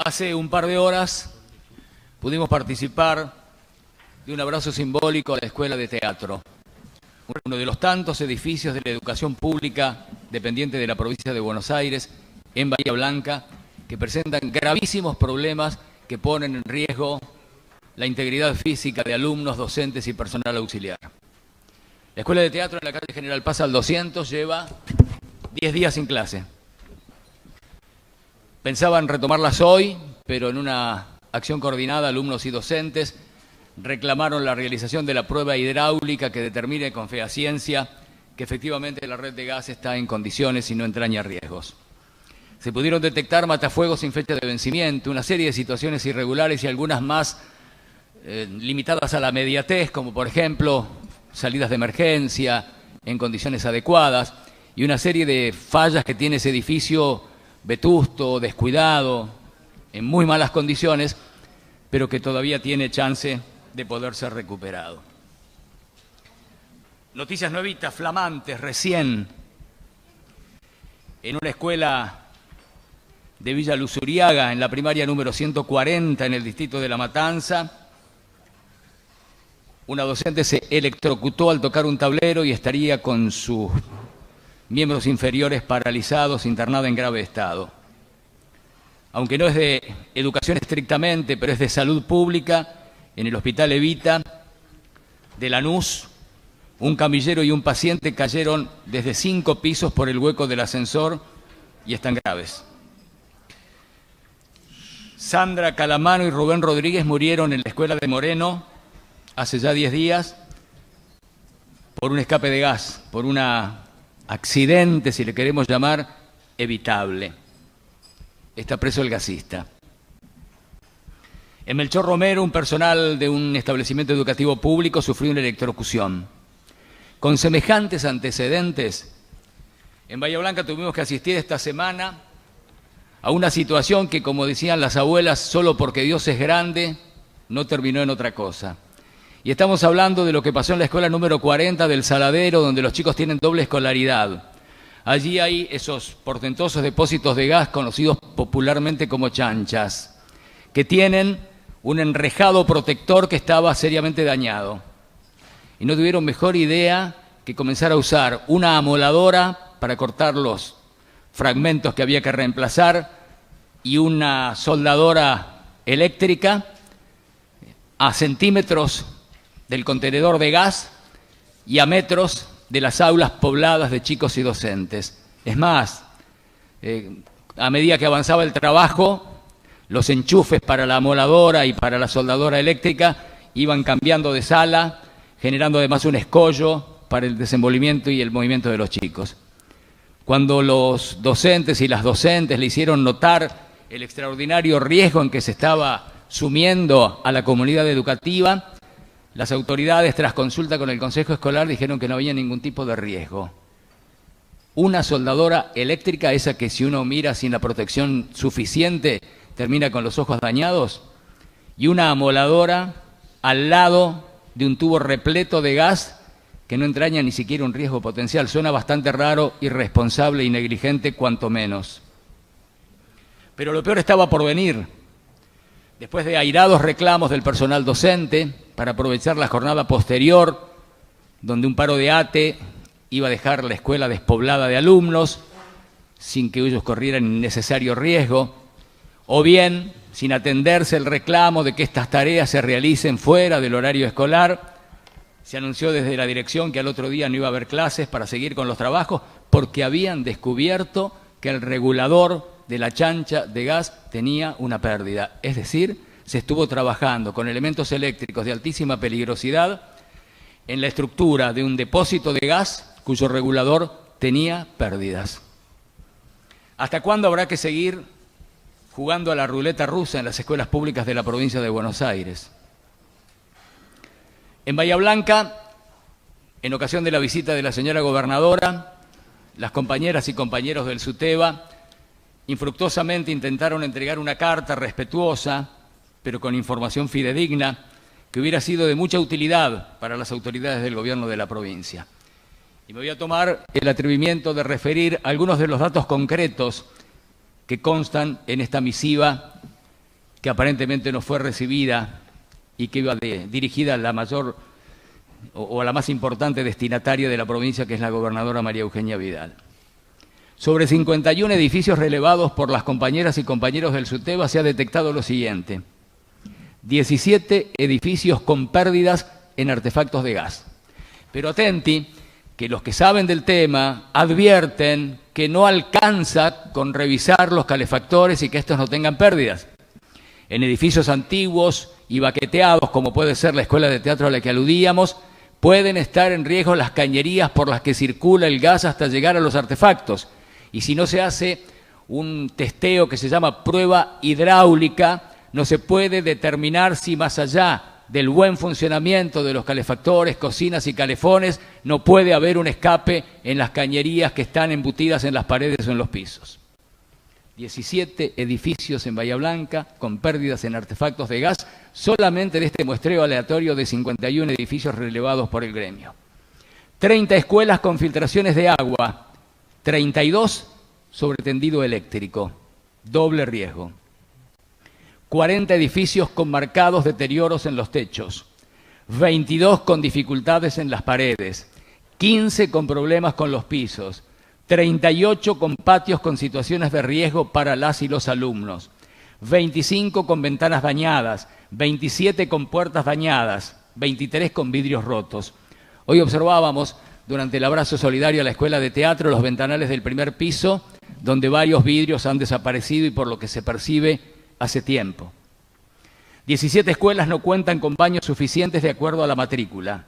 Hace un par de horas pudimos participar de un abrazo simbólico a la Escuela de Teatro, uno de los tantos edificios de la educación pública dependiente de la provincia de Buenos Aires, en Bahía Blanca, que presentan gravísimos problemas que ponen en riesgo la integridad física de alumnos, docentes y personal auxiliar. La Escuela de Teatro en la calle General Paz al 200 lleva 10 días sin clase. Pensaban retomarlas hoy, pero en una acción coordinada, alumnos y docentes reclamaron la realización de la prueba hidráulica que determine con fehaciencia que efectivamente la red de gas está en condiciones y no entraña riesgos. Se pudieron detectar matafuegos sin fecha de vencimiento, una serie de situaciones irregulares y algunas más limitadas a la inmediatez, como por ejemplo salidas de emergencia en condiciones adecuadas, y una serie de fallas que tiene ese edificio vetusto, descuidado, en muy malas condiciones, pero que todavía tiene chance de poder ser recuperado. Noticias nuevitas, flamantes, recién, en una escuela de Villa Luzuriaga, en la primaria número 140, en el distrito de La Matanza, una docente se electrocutó al tocar un tablero y estaría con sus miembros inferiores paralizados, internada en grave estado. Aunque no es de educación estrictamente, pero es de salud pública, en el Hospital Evita de Lanús, un camillero y un paciente cayeron desde 5 pisos por el hueco del ascensor y están graves. Sandra Calamano y Rubén Rodríguez murieron en la escuela de Moreno hace ya 10 días por un escape de gas, por un accidente, si le queremos llamar, evitable. Está preso el gasista. En Melchor Romero, un personal de un establecimiento educativo público sufrió una electrocución. Con semejantes antecedentes, en Bahía Blanca tuvimos que asistir esta semana a una situación que, como decían las abuelas, solo porque Dios es grande, no terminó en otra cosa. Y estamos hablando de lo que pasó en la escuela número 40 del Saladero, donde los chicos tienen doble escolaridad. Allí hay esos portentosos depósitos de gas conocidos popularmente como chanchas, que tienen un enrejado protector que estaba seriamente dañado. Y no tuvieron mejor idea que comenzar a usar una amoladora para cortar los fragmentos que había que reemplazar y una soldadora eléctrica a centímetros del contenedor de gas y a metros de las aulas pobladas de chicos y docentes. Es más, a medida que avanzaba el trabajo, los enchufes para la amoladora y para la soldadora eléctrica iban cambiando de sala, generando además un escollo para el desenvolvimiento y el movimiento de los chicos. Cuando los docentes y las docentes le hicieron notar el extraordinario riesgo en que se estaba sumiendo a la comunidad educativa, las autoridades, tras consulta con el Consejo Escolar, dijeron que no había ningún tipo de riesgo. Una soldadora eléctrica, esa que si uno mira sin la protección suficiente termina con los ojos dañados, y una amoladora al lado de un tubo repleto de gas que no entraña ni siquiera un riesgo potencial. Suena bastante raro, irresponsable y negligente, cuanto menos. Pero lo peor estaba por venir. Después de airados reclamos del personal docente para aprovechar la jornada posterior, donde un paro de ATE iba a dejar la escuela despoblada de alumnos, sin que ellos corrieran innecesario riesgo, o bien sin atenderse el reclamo de que estas tareas se realicen fuera del horario escolar, se anunció desde la dirección que al otro día no iba a haber clases para seguir con los trabajos porque habían descubierto que el regulador de la chancha de gas tenía una pérdida. Es decir, se estuvo trabajando con elementos eléctricos de altísima peligrosidad en la estructura de un depósito de gas cuyo regulador tenía pérdidas. ¿Hasta cuándo habrá que seguir jugando a la ruleta rusa en las escuelas públicas de la provincia de Buenos Aires? En Bahía Blanca, en ocasión de la visita de la señora gobernadora, las compañeras y compañeros del SUTEBA infructuosamente intentaron entregar una carta respetuosa, pero con información fidedigna, que hubiera sido de mucha utilidad para las autoridades del gobierno de la provincia. Y me voy a tomar el atrevimiento de referir algunos de los datos concretos que constan en esta misiva que aparentemente no fue recibida y que iba dirigida a la mayor o a la más importante destinataria de la provincia, que es la gobernadora María Eugenia Vidal. Sobre 51 edificios relevados por las compañeras y compañeros del SUTEBA se ha detectado lo siguiente: 17 edificios con pérdidas en artefactos de gas. Pero atenti, que los que saben del tema advierten que no alcanza con revisar los calefactores y que estos no tengan pérdidas. En edificios antiguos y baqueteados, como puede ser la escuela de teatro a la que aludíamos, pueden estar en riesgo las cañerías por las que circula el gas hasta llegar a los artefactos. Y si no se hace un testeo que se llama prueba hidráulica, no se puede determinar si más allá del buen funcionamiento de los calefactores, cocinas y calefones, no puede haber un escape en las cañerías que están embutidas en las paredes o en los pisos. 17 edificios en Bahía Blanca con pérdidas en artefactos de gas, solamente de este muestreo aleatorio de 51 edificios relevados por el gremio. 30 escuelas con filtraciones de agua, 32 sobre tendido eléctrico, doble riesgo. 40 edificios con marcados deterioros en los techos, 22 con dificultades en las paredes, 15 con problemas con los pisos, 38 con patios con situaciones de riesgo para las y los alumnos, 25 con ventanas dañadas, 27 con puertas dañadas, 23 con vidrios rotos. Hoy observábamos durante el abrazo solidario a la escuela de teatro los ventanales del primer piso, donde varios vidrios han desaparecido y por lo que se percibe hace tiempo. 17 escuelas no cuentan con baños suficientes de acuerdo a la matrícula.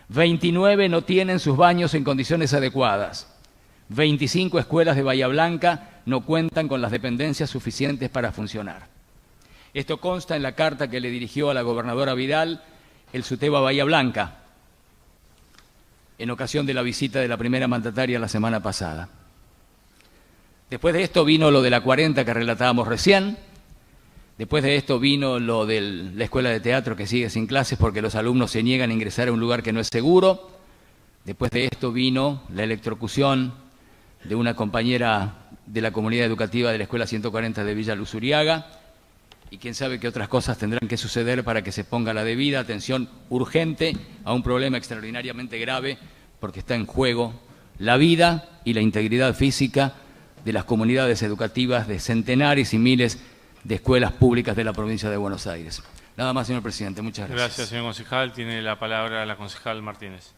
29 no tienen sus baños en condiciones adecuadas. 25 escuelas de Bahía Blanca no cuentan con las dependencias suficientes para funcionar. Esto consta en la carta que le dirigió a la gobernadora Vidal el SUTEBA Bahía Blanca, en ocasión de la visita de la primera mandataria la semana pasada. Después de esto vino lo de la 40 que relatábamos recién. Después de esto vino lo de la escuela de teatro que sigue sin clases porque los alumnos se niegan a ingresar a un lugar que no es seguro. Después de esto vino la electrocución de una compañera de la comunidad educativa de la escuela 140 de Villa Luzuriaga. Y quién sabe qué otras cosas tendrán que suceder para que se ponga la debida atención urgente a un problema extraordinariamente grave, porque está en juego la vida y la integridad física de las comunidades educativas de centenares y miles de escuelas públicas de la provincia de Buenos Aires. Nada más, señor presidente. Muchas gracias. Gracias, señor concejal. Tiene la palabra la concejal Martínez.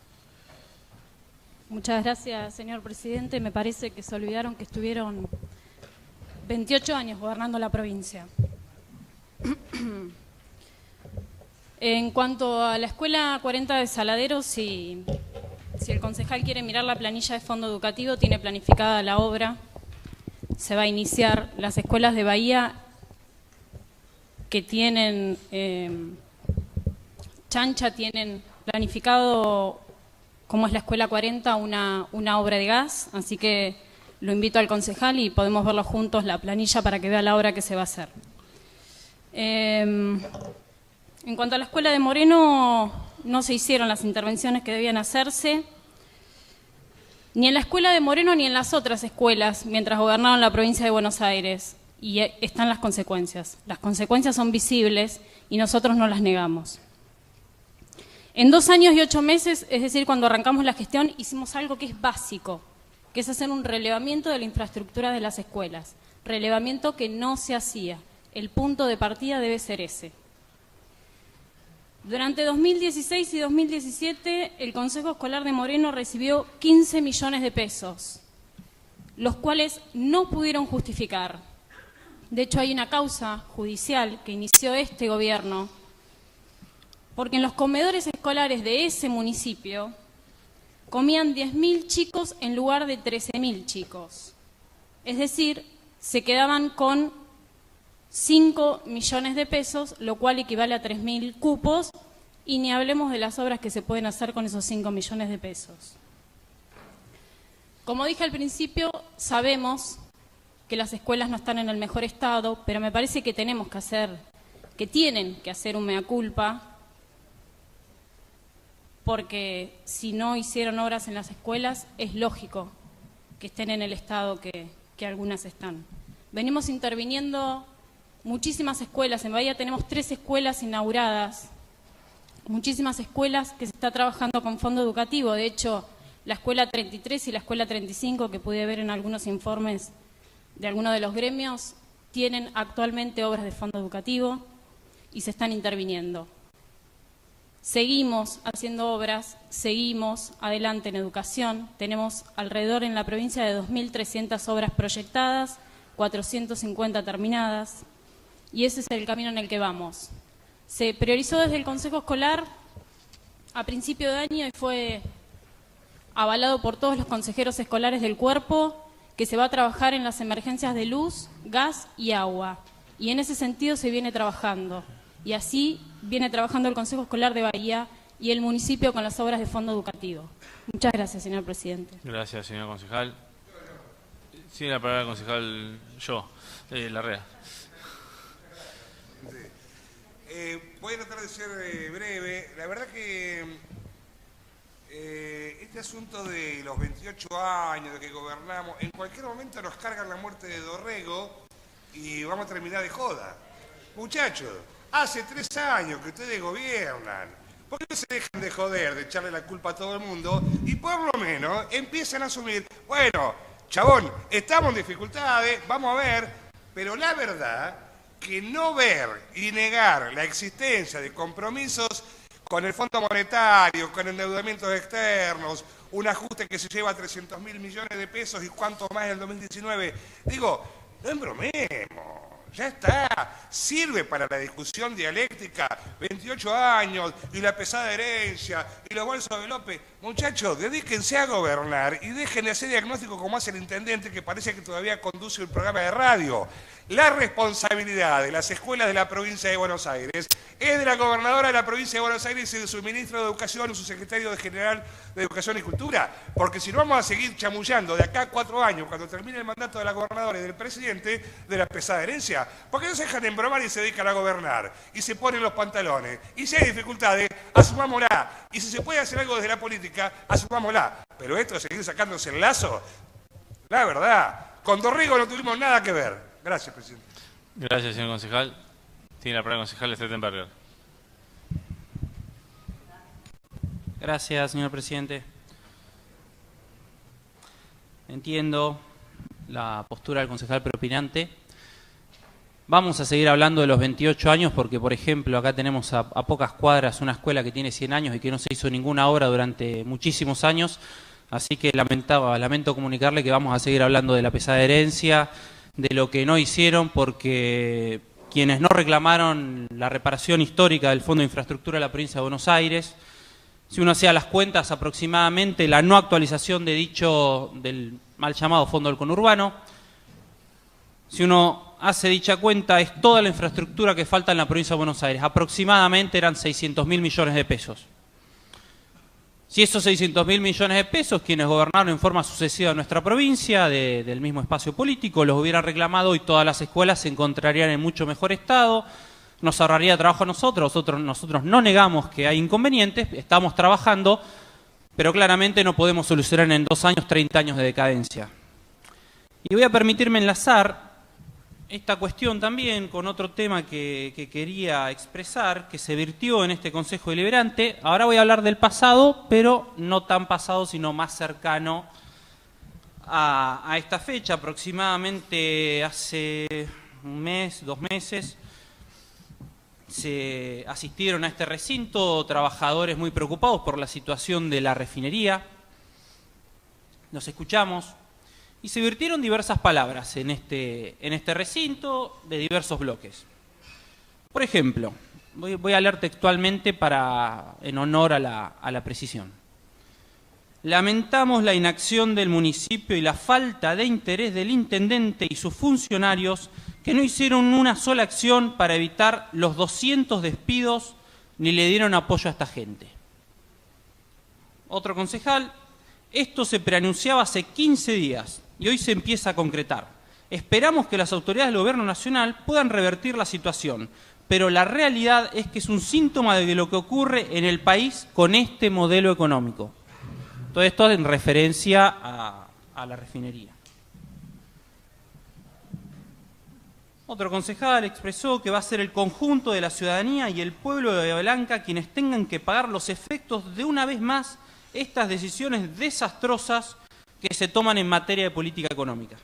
Muchas gracias, señor presidente. Me parece que se olvidaron que estuvieron 28 años gobernando la provincia. En cuanto a la escuela 40 de Saladero, si el concejal quiere mirar la planilla de fondo educativo, tiene planificada la obra. Se va a iniciar. Las escuelas de Bahía que tienen chancha tienen planificado, como es la escuela 40, una obra de gas, así que lo invito al concejal y podemos verlo juntos la planilla para que vea la obra que se va a hacer. En cuanto a la escuela de Moreno, no se hicieron las intervenciones que debían hacerse, ni en la escuela de Moreno ni en las otras escuelas mientras gobernaron la provincia de Buenos Aires. Y están las consecuencias. Las consecuencias son visibles y nosotros no las negamos. En 2 años y 8 meses, es decir, cuando arrancamos la gestión, hicimos algo que es básico, que es hacer un relevamiento de la infraestructura de las escuelas. Relevamiento que no se hacía. El punto de partida debe ser ese. Durante 2016 y 2017, el Consejo Escolar de Moreno recibió 15 millones de pesos, los cuales no pudieron justificar. De hecho, hay una causa judicial que inició este gobierno, porque en los comedores escolares de ese municipio comían 10.000 chicos en lugar de 13.000 chicos. Es decir, se quedaban con 5 millones de pesos, lo cual equivale a 3.000 cupos, y ni hablemos de las obras que se pueden hacer con esos 5 millones de pesos. Como dije al principio, sabemos que las escuelas no están en el mejor estado, pero me parece que tienen que hacer un mea culpa, porque si no hicieron obras en las escuelas, es lógico que estén en el estado que algunas están. Venimos interviniendo muchísimas escuelas. En Bahía tenemos 3 escuelas inauguradas, muchísimas escuelas que se está trabajando con fondo educativo. De hecho, la escuela 33 y la escuela 35, que pude ver en algunos informes de algunos de los gremios, tienen actualmente obras de fondo educativo y se están interviniendo. Seguimos haciendo obras, seguimos adelante en educación. Tenemos alrededor en la provincia de 2.300 obras proyectadas, 450 terminadas, y ese es el camino en el que vamos. Se priorizó desde el Consejo Escolar a principio de año y fue avalado por todos los consejeros escolares del cuerpo, que se va a trabajar en las emergencias de luz, gas y agua. Y en ese sentido se viene trabajando. Y así viene trabajando el Consejo Escolar de Bahía y el municipio con las obras de fondo educativo. Muchas gracias, señor presidente. Gracias, señor concejal. Tiene la palabra el concejal Larrea. Voy a tratar de ser breve. La verdad que este asunto de los 28 años de que gobernamos, en cualquier momento nos cargan la muerte de Dorrego y vamos a terminar de joda. Muchachos, hace 3 años que ustedes gobiernan. ¿Por qué no se dejan de joder, de echarle la culpa a todo el mundo y por lo menos empiezan a asumir, bueno, chabón, estamos en dificultades, vamos a ver, pero la verdad que no ver y negar la existencia de compromisos con el Fondo Monetario, con endeudamientos externos, un ajuste que se lleva 300.000 millones de pesos y cuánto más en el 2019. Digo, no embromemos, ya está, sirve para la discusión dialéctica, 28 años y la pesada herencia y los bolsos de López. Muchachos, dedíquense a gobernar y dejen de hacer diagnóstico como hace el intendente, que parece que todavía conduce un programa de radio. La responsabilidad de las escuelas de la provincia de Buenos Aires es de la gobernadora de la provincia de Buenos Aires y de su ministro de Educación y su secretario general de Educación y Cultura, porque si no vamos a seguir chamullando de acá a 4 años, cuando termine el mandato de la gobernadora y del presidente, de la pesada herencia. ¿Por qué no se dejan de embromar y se dedican a gobernar? Y se ponen los pantalones. Y si hay dificultades, asumámosla. Y si se puede hacer algo desde la política, asumámosla. Pero esto de seguir sacándose el lazo, la verdad, con Dorrego no tuvimos nada que ver. Gracias, presidente. Gracias, señor concejal. Tiene la palabra el concejal Stettenberger. Gracias, señor presidente. Entiendo la postura del concejal preopinante. Vamos a seguir hablando de los 28 años porque, por ejemplo, acá tenemos a pocas cuadras una escuela que tiene 100 años y que no se hizo ninguna obra durante muchísimos años. Así que lamento comunicarle que vamos a seguir hablando de la pesada herencia, de lo que no hicieron, porque quienes no reclamaron la reparación histórica del Fondo de Infraestructura de la provincia de Buenos Aires, si uno hacía las cuentas, aproximadamente la no actualización de del mal llamado Fondo del Conurbano, si uno hace dicha cuenta, es toda la infraestructura que falta en la provincia de Buenos Aires. Aproximadamente eran 600.000 millones de pesos. Si esos 600.000 millones de pesos, quienes gobernaron en forma sucesiva en nuestra provincia, del mismo espacio político, los hubieran reclamado y todas las escuelas se encontrarían en mucho mejor estado, nos ahorraría trabajo a nosotros no negamos que hay inconvenientes, estamos trabajando, pero claramente no podemos solucionar en 2 años 30 años de decadencia. Y voy a permitirme enlazar esta cuestión también con otro tema que quería expresar, que se virtió en este Consejo Deliberante. Ahora voy a hablar del pasado, pero no tan pasado, sino más cercano a esta fecha. Aproximadamente hace 1 mes, 2 meses, se asistieron a este recinto trabajadores muy preocupados por la situación de la refinería. Los escuchamos. Y se virtieron diversas palabras en este recinto de diversos bloques. Por ejemplo, voy a leer textualmente en honor a la precisión. Lamentamos la inacción del municipio y la falta de interés del intendente y sus funcionarios que no hicieron una sola acción para evitar los 200 despidos ni le dieron apoyo a esta gente. Otro concejal, esto se preanunciaba hace 15 días. Y hoy se empieza a concretar. Esperamos que las autoridades del Gobierno Nacional puedan revertir la situación, pero la realidad es que es un síntoma de lo que ocurre en el país con este modelo económico. Todo esto en referencia a la refinería. Otro concejal expresó que va a ser el conjunto de la ciudadanía y el pueblo de Bahía Blanca quienes tengan que pagar los efectos de una vez más estas decisiones desastrosas que se toman en materia de política económica.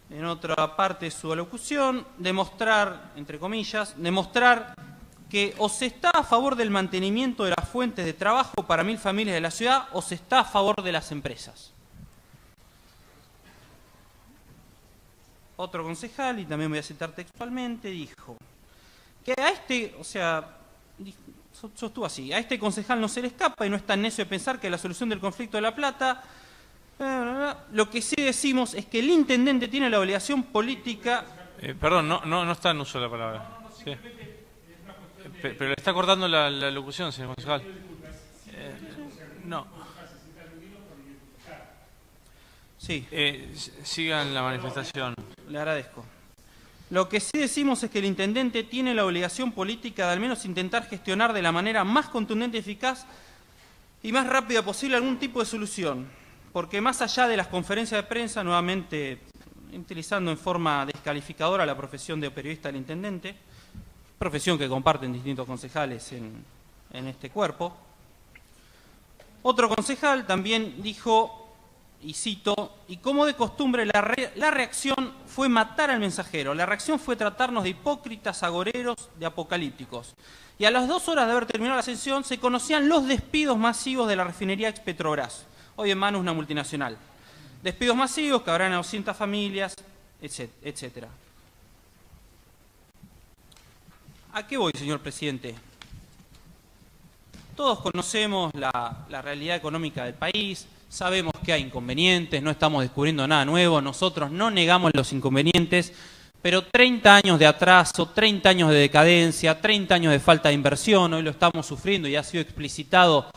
En otra parte de su alocución, demostrar, entre comillas, demostrar que o se está a favor del mantenimiento de las fuentes de trabajo para 1000 familias de la ciudad o se está a favor de las empresas. Otro concejal, y también voy a citar textualmente, dijo que a este, o sea, sostuvo así, a este concejal no se le escapa y no es tan necio de pensar que la solución del conflicto de La Plata, lo que sí decimos es que el intendente tiene la obligación política... Perdón, no está en uso la palabra. Sí. Pero le está cortando la locución, señor concejal. No. Sí. Sigan la manifestación. Le agradezco. Lo que sí decimos es que el intendente tiene la obligación política de al menos intentar gestionar de la manera más contundente y eficaz y más rápida posible algún tipo de solución. Porque más allá de las conferencias de prensa, nuevamente utilizando en forma descalificadora la profesión de periodista del intendente, profesión que comparten distintos concejales en este cuerpo, otro concejal también dijo, y cito, y como de costumbre la reacción fue matar al mensajero, la reacción fue tratarnos de hipócritas, agoreros, de apocalípticos. Y a las 2 horas de haber terminado la sesión se conocían los despidos masivos de la refinería Expetrobras, hoy en manos de una multinacional. Despidos masivos que habrán a 200 familias, etcétera. ¿A qué voy, señor presidente? Todos conocemos la realidad económica del país, sabemos que hay inconvenientes, no estamos descubriendo nada nuevo, nosotros no negamos los inconvenientes, pero 30 años de atraso, 30 años de decadencia, 30 años de falta de inversión, hoy lo estamos sufriendo y ha sido explicitado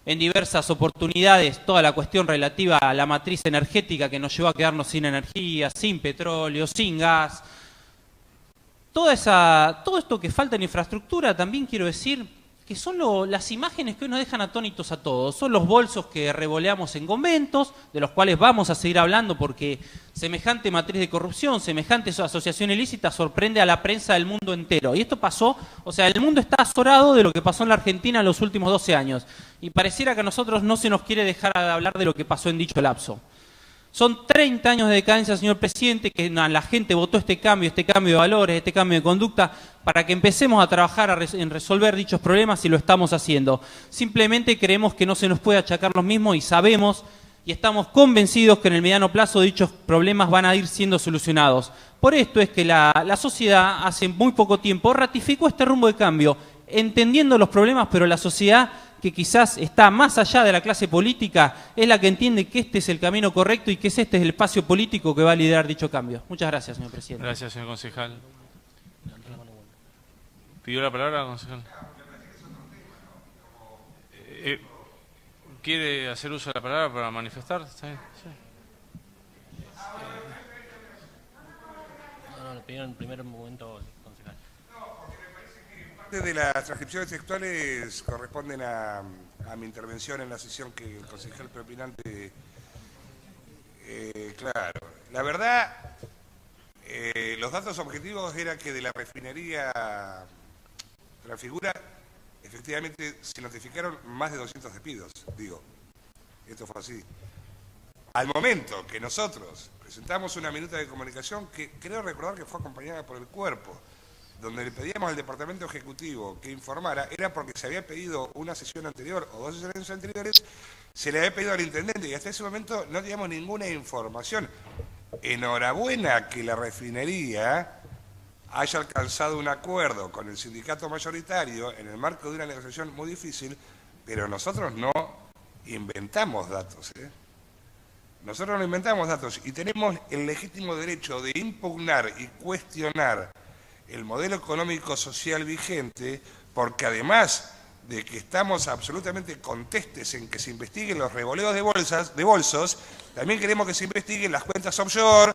en diversas oportunidades toda la cuestión relativa a la matriz energética que nos llevó a quedarnos sin energía, sin petróleo, sin gas. Todo esto que falta en infraestructura, también quiero decir que son las imágenes que hoy nos dejan atónitos a todos. Son los bolsos que revoleamos en conventos, de los cuales vamos a seguir hablando porque semejante matriz de corrupción, semejante asociación ilícita sorprende a la prensa del mundo entero. Y esto pasó, o sea, el mundo está azorado de lo que pasó en la Argentina en los últimos 12 años. Y pareciera que a nosotros no se nos quiere dejar de hablar de lo que pasó en dicho lapso. Son 30 años de decadencia, señor presidente, que la gente votó este cambio de valores, este cambio de conducta, para que empecemos a trabajar en resolver dichos problemas y lo estamos haciendo. Simplemente creemos que no se nos puede achacar los mismos y sabemos y estamos convencidos que en el mediano plazo dichos problemas van a ir siendo solucionados. Por esto es que la sociedad hace muy poco tiempo ratificó este rumbo de cambio, entendiendo los problemas, pero la sociedad que quizás está más allá de la clase política, es la que entiende que este es el camino correcto y que este es el espacio político que va a liderar dicho cambio. Muchas gracias, señor presidente. Gracias, señor concejal. ¿Pidió la palabra, concejal? ¿Quiere hacer uso de la palabra para manifestar? ¿Está bien? Sí. No, le pidió en el primer momento el concejal. De las transcripciones textuales corresponden a mi intervención en la sesión que el concejal preopinante... claro, la verdad, los datos objetivos era que de la refinería Transfigura, efectivamente se notificaron más de 200 despidos, digo, esto fue así. Al momento que nosotros presentamos una minuta de comunicación que creo recordar que fue acompañada por el cuerpo, donde le pedíamos al Departamento Ejecutivo que informara, era porque se había pedido una sesión anterior o 2 sesiones anteriores, se le había pedido al intendente y hasta ese momento no teníamos ninguna información. Enhorabuena que la refinería haya alcanzado un acuerdo con el sindicato mayoritario en el marco de una negociación muy difícil, pero nosotros no inventamos datos, ¿eh? Nosotros no inventamos datos y tenemos el legítimo derecho de impugnar y cuestionar el modelo económico social vigente, porque además de que estamos absolutamente contestes en que se investiguen los revoleos de bolsos, también queremos que se investiguen las cuentas offshore,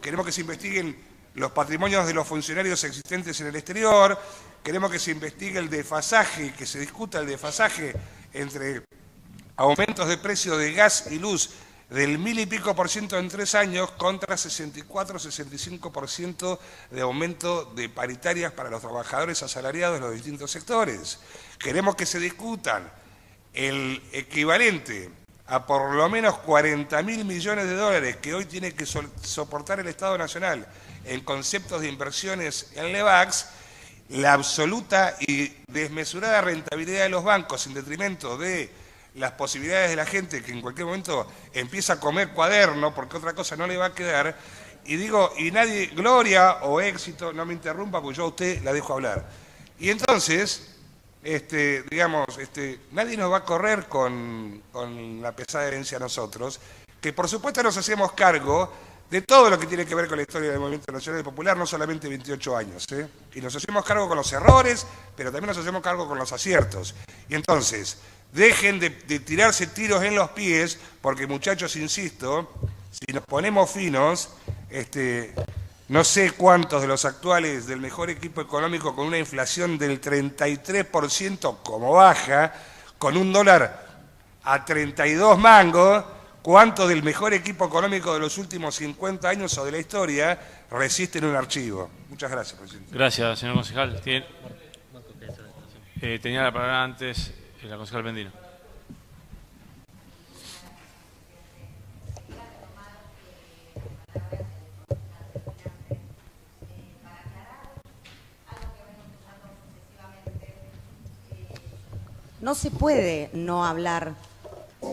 queremos que se investiguen los patrimonios de los funcionarios existentes en el exterior, queremos que se investigue el desfasaje, que se discuta el desfasaje entre aumentos de precio de gas y luz del 1000 y pico por ciento en 3 años contra 64-65% de aumento de paritarias para los trabajadores asalariados de los distintos sectores. Queremos que se discutan el equivalente a por lo menos 40.000 millones de dólares que hoy tiene que soportar el Estado Nacional en conceptos de inversiones en LEVAX, la absoluta y desmesurada rentabilidad de los bancos en detrimento de las posibilidades de la gente que en cualquier momento empieza a comer cuaderno porque otra cosa no le va a quedar. Y digo, y nadie, gloria o éxito, no me interrumpa porque yo a usted la dejo hablar. Y entonces, nadie nos va a correr con la pesada herencia a nosotros, que por supuesto nos hacemos cargo de todo lo que tiene que ver con la historia del Movimiento Nacional y Popular, no solamente 28 años, ¿eh? Y nos hacemos cargo con los errores, pero también nos hacemos cargo con los aciertos. Y entonces, dejen de tirarse tiros en los pies, porque muchachos, insisto, si nos ponemos finos, no sé cuántos de los actuales del mejor equipo económico con una inflación del 33% como baja, con un dólar a 32 mangos, cuántos del mejor equipo económico de los últimos 50 años o de la historia resisten un archivo. Muchas gracias, presidente. Gracias, señor concejal. Tenía la palabra antes la concejal Bendino. No se puede no hablar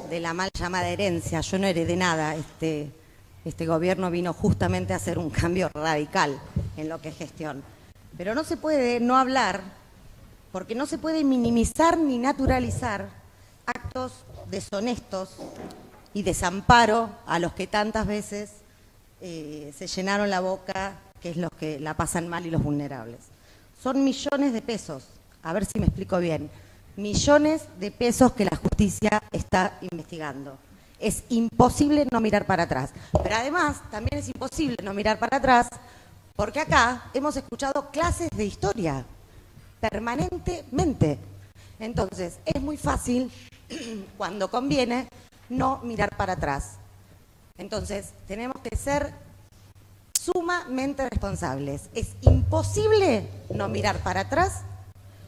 de la mal llamada herencia. Yo no heredé nada. Este gobierno vino justamente a hacer un cambio radical en lo que es gestión. Pero no se puede no hablar, porque no se puede minimizar ni naturalizar actos deshonestos y desamparo a los que tantas veces se llenaron la boca, que es los que la pasan mal y los vulnerables. Son millones de pesos, a ver si me explico bien. Millones de pesos que la justicia está investigando. Es imposible no mirar para atrás. Pero además, también es imposible no mirar para atrás, porque acá hemos escuchado clases de historia permanentemente. Entonces, es muy fácil, cuando conviene, no mirar para atrás. Entonces, tenemos que ser sumamente responsables. Es imposible no mirar para atrás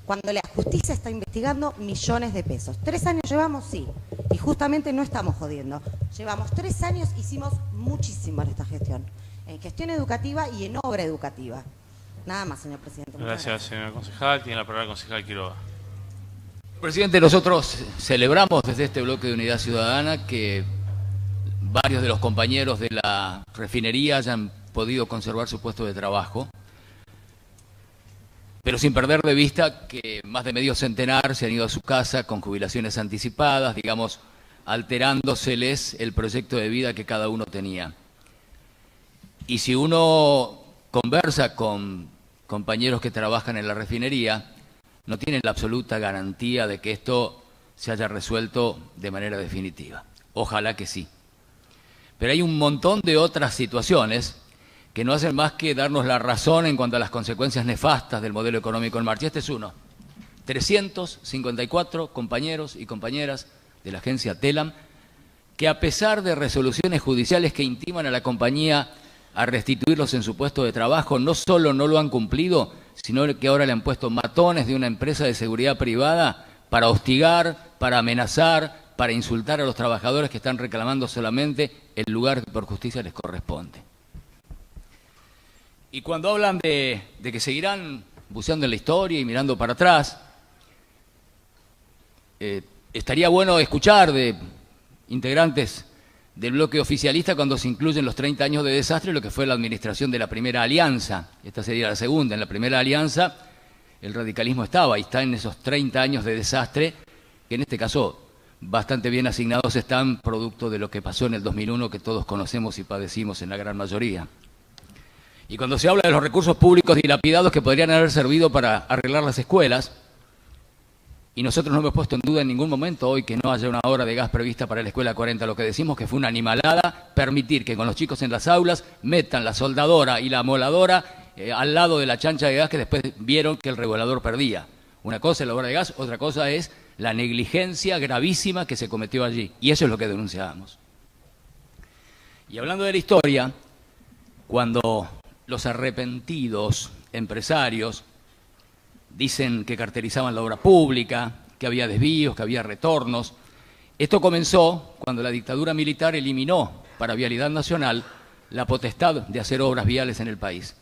cuando la justicia está investigando millones de pesos. 3 años llevamos, sí, y justamente no estamos jodiendo. Llevamos 3 años, hicimos muchísimo en esta gestión educativa y en obra educativa. Nada más, señor presidente. Gracias, señor concejal. Tiene la palabra el concejal Quiroga. Presidente, nosotros celebramos desde este bloque de Unidad Ciudadana que varios de los compañeros de la refinería hayan podido conservar su puesto de trabajo, pero sin perder de vista que más de medio centenar se han ido a su casa con jubilaciones anticipadas, digamos, alterándoseles el proyecto de vida que cada uno tenía. Y si uno conversa con compañeros que trabajan en la refinería, no tienen la absoluta garantía de que esto se haya resuelto de manera definitiva. Ojalá que sí. Pero hay un montón de otras situaciones que no hacen más que darnos la razón en cuanto a las consecuencias nefastas del modelo económico en marcha. Este es uno. 354 compañeros y compañeras de la agencia TELAM que, a pesar de resoluciones judiciales que intiman a la compañía a restituirlos en su puesto de trabajo, no solo no lo han cumplido, sino que ahora le han puesto matones de una empresa de seguridad privada para hostigar, para amenazar, para insultar a los trabajadores que están reclamando solamente el lugar que por justicia les corresponde. Y cuando hablan de que seguirán buceando en la historia y mirando para atrás, estaría bueno escuchar de integrantes del bloque oficialista cuando se incluyen los 30 años de desastre, lo que fue la administración de la primera alianza. Esta sería la segunda. En la primera alianza el radicalismo estaba y está en esos 30 años de desastre, que en este caso bastante bien asignados están, producto de lo que pasó en el 2001, que todos conocemos y padecimos en la gran mayoría. Y cuando se habla de los recursos públicos dilapidados que podrían haber servido para arreglar las escuelas, y nosotros no hemos puesto en duda en ningún momento hoy que no haya una hora de gas prevista para la Escuela 40, lo que decimos que fue una animalada permitir que con los chicos en las aulas metan la soldadora y la amoladora al lado de la chancha de gas que después vieron que el regulador perdía. Una cosa es la hora de gas, otra cosa es la negligencia gravísima que se cometió allí, y eso es lo que denunciábamos. Y hablando de la historia, cuando los arrepentidos empresarios dicen que cartelizaban la obra pública, que había desvíos, que había retornos, esto comenzó cuando la dictadura militar eliminó para Vialidad Nacional la potestad de hacer obras viales en el país.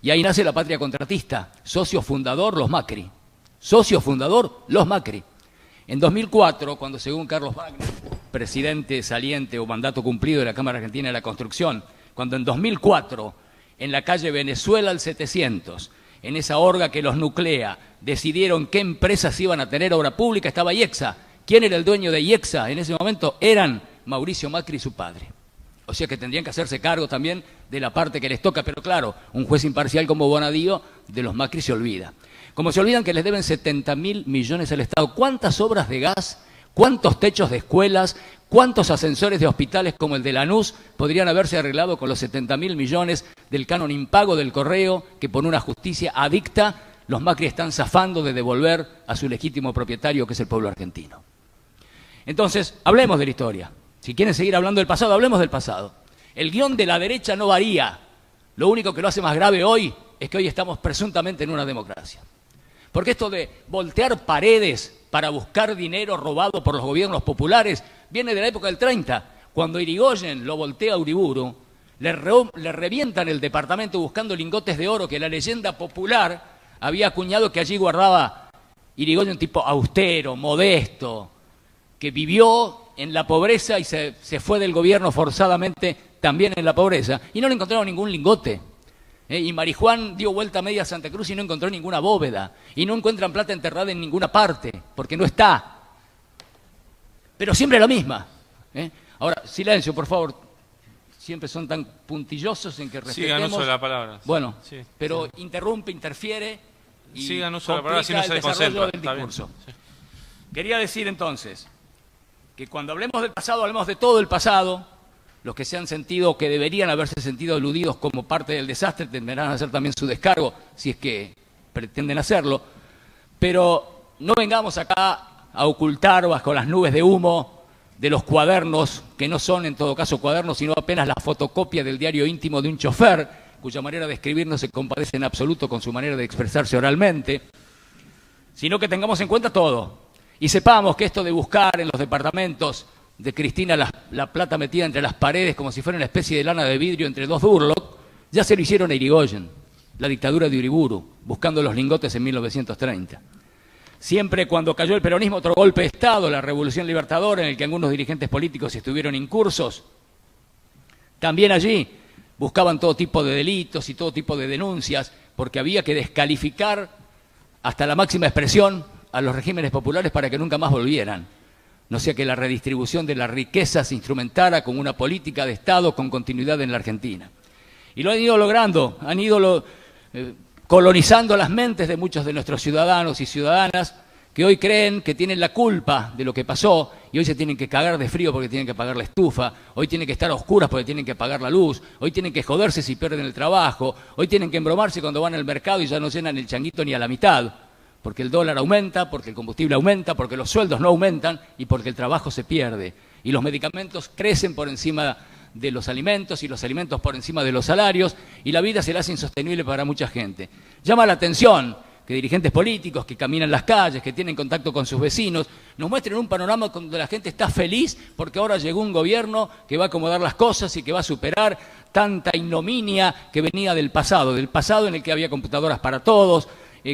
Y ahí nace la patria contratista, socio fundador los Macri. Socio fundador los Macri. En 2004, cuando según Carlos Wagner, presidente saliente o mandato cumplido de la Cámara Argentina de la Construcción, cuando en 2004, en la calle Venezuela al 700, en esa orga que los nuclea, decidieron qué empresas iban a tener obra pública, estaba IEXA. ¿Quién era el dueño de IEXA en ese momento? Eran Mauricio Macri y su padre. O sea que tendrían que hacerse cargo también de la parte que les toca, pero claro, un juez imparcial como Bonadío de los Macri se olvida. Como se olvidan que les deben 70.000 millones al Estado. ¿Cuántas obras de gas, cuántos techos de escuelas, cuántos ascensores de hospitales como el de Lanús podrían haberse arreglado con los 70.000 millones del canon impago del correo que por una justicia adicta los Macri están zafando de devolver a su legítimo propietario que es el pueblo argentino? Entonces, hablemos de la historia. Si quieren seguir hablando del pasado, hablemos del pasado. El guión de la derecha no varía. Lo único que lo hace más grave hoy es que hoy estamos presuntamente en una democracia. Porque esto de voltear paredes para buscar dinero robado por los gobiernos populares viene de la época del 30, cuando Irigoyen lo voltea a Uriburu, le revientan el departamento buscando lingotes de oro que la leyenda popular había acuñado que allí guardaba Irigoyen, un tipo austero, modesto, que vivió en la pobreza y se fue del gobierno forzadamente también en la pobreza, y no le encontraron ningún lingote. Y Marijuán dio vuelta a media Santa Cruz y no encontró ninguna bóveda, y no encuentran plata enterrada en ninguna parte, porque no está. Pero siempre la misma. Ahora, silencio, por favor. Siempre son tan puntillosos en que respetemos. Sigan uso de la palabra. Bueno, sí, pero sí. Interrumpe, interfiere y sigan uso de la palabra si no se desconcentra. Está bien. Sí. Quería decir entonces que cuando hablemos del pasado, hablemos de todo el pasado. Los que se han sentido o que deberían haberse sentido aludidos como parte del desastre tendrán a hacer también su descargo, si es que pretenden hacerlo. Pero no vengamos acá a ocultar bajo las nubes de humo de los cuadernos, que no son en todo caso cuadernos, sino apenas la fotocopia del diario íntimo de un chofer, cuya manera de escribir no se compadece en absoluto con su manera de expresarse oralmente, sino que tengamos en cuenta todo. Y sepamos que esto de buscar en los departamentos de Cristina la plata metida entre las paredes como si fuera una especie de lana de vidrio entre dos Durlock, ya se lo hicieron a Irigoyen, la dictadura de Uriburu, buscando los lingotes en 1930. Siempre cuando cayó el peronismo, otro golpe de Estado, la Revolución Libertadora, en el que algunos dirigentes políticos estuvieron incursos, también allí buscaban todo tipo de delitos y todo tipo de denuncias, porque había que descalificar hasta la máxima expresión a los regímenes populares para que nunca más volvieran. No sea que la redistribución de la riqueza se instrumentara como una política de Estado con continuidad en la Argentina. Y lo han ido logrando, han ido colonizando las mentes de muchos de nuestros ciudadanos y ciudadanas que hoy creen que tienen la culpa de lo que pasó y hoy se tienen que cagar de frío porque tienen que pagar la estufa, hoy tienen que estar a oscuras porque tienen que pagar la luz, hoy tienen que joderse si pierden el trabajo, hoy tienen que embromarse cuando van al mercado y ya no llenan el changuito ni a la mitad, porque el dólar aumenta, porque el combustible aumenta, porque los sueldos no aumentan y porque el trabajo se pierde. Y los medicamentos crecen por encima de los alimentos y los alimentos por encima de los salarios y la vida se le hace insostenible para mucha gente. Llama la atención que dirigentes políticos que caminan las calles, que tienen contacto con sus vecinos, nos muestren un panorama donde la gente está feliz porque ahora llegó un gobierno que va a acomodar las cosas y que va a superar tanta ignominia que venía del pasado en el que había computadoras para todos,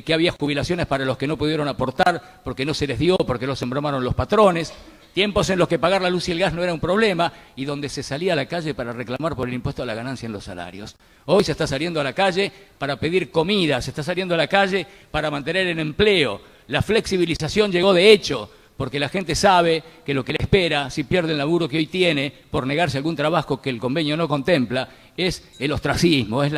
que había jubilaciones para los que no pudieron aportar porque no se les dio, porque los embromaron los patrones, tiempos en los que pagar la luz y el gas no era un problema y donde se salía a la calle para reclamar por el impuesto a la ganancia en los salarios. Hoy se está saliendo a la calle para pedir comida, se está saliendo a la calle para mantener el empleo. La flexibilización llegó de hecho, porque la gente sabe que lo que le espera si pierde el laburo que hoy tiene por negarse a algún trabajo que el convenio no contempla es el ostracismo, es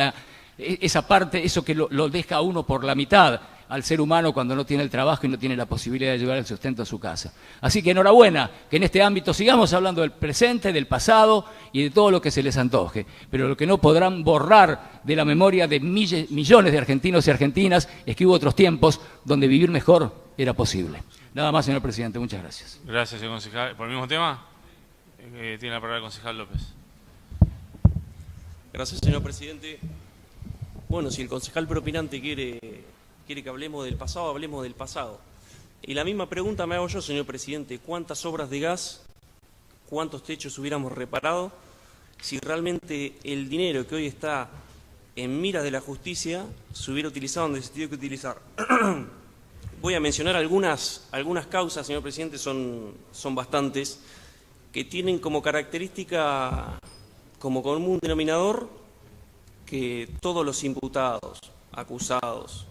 esa parte, eso que lo deja a uno por la mitad al ser humano cuando no tiene el trabajo y no tiene la posibilidad de llevar el sustento a su casa. Así que enhorabuena, que en este ámbito sigamos hablando del presente, del pasado y de todo lo que se les antoje. Pero lo que no podrán borrar de la memoria de millones de argentinos y argentinas es que hubo otros tiempos donde vivir mejor era posible. Nada más, señor presidente. Muchas gracias. Gracias, señor concejal. ¿Por el mismo tema? Tiene la palabra el concejal López. Gracias, señor presidente. Bueno, si el concejal propinante quiere que hablemos del pasado, hablemos del pasado. Y la misma pregunta me hago yo, señor presidente. ¿Cuántas obras de gas, cuántos techos hubiéramos reparado si realmente el dinero que hoy está en miras de la justicia se hubiera utilizado donde se tiene que utilizar? Voy a mencionar algunas causas, señor presidente, son bastantes, que tienen como característica, como común denominador, que todos los imputados, acusados,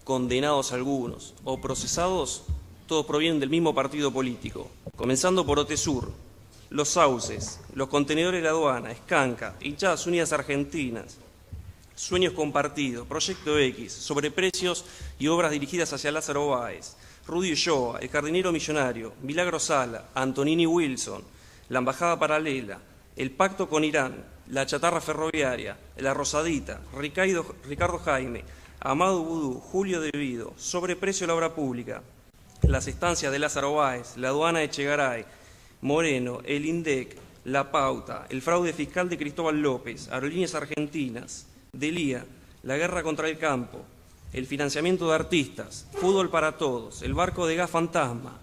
condenados algunos o procesados, todos provienen del mismo partido político, comenzando por Otesur, Los Sauces, los contenedores de la aduana, Escanca, Hinchadas Unidas Argentinas, Sueños Compartidos, Proyecto X, Sobreprecios y obras dirigidas hacia Lázaro Báez, Rudy Ulloa, El Jardinero Millonario, Milagro Sala, Antonini Wilson, la Embajada Paralela, el Pacto con Irán, la Chatarra Ferroviaria, la Rosadita, Ricardo Jaime, Amado Vudú, Julio Devido, Sobreprecio de la Obra Pública, las estancias de Lázaro Báez, la aduana de Chegaray, Moreno, el INDEC, La Pauta, el fraude fiscal de Cristóbal López, Aerolíneas Argentinas, Delía, la guerra contra el campo, el financiamiento de artistas, fútbol para todos, el barco de gas fantasma.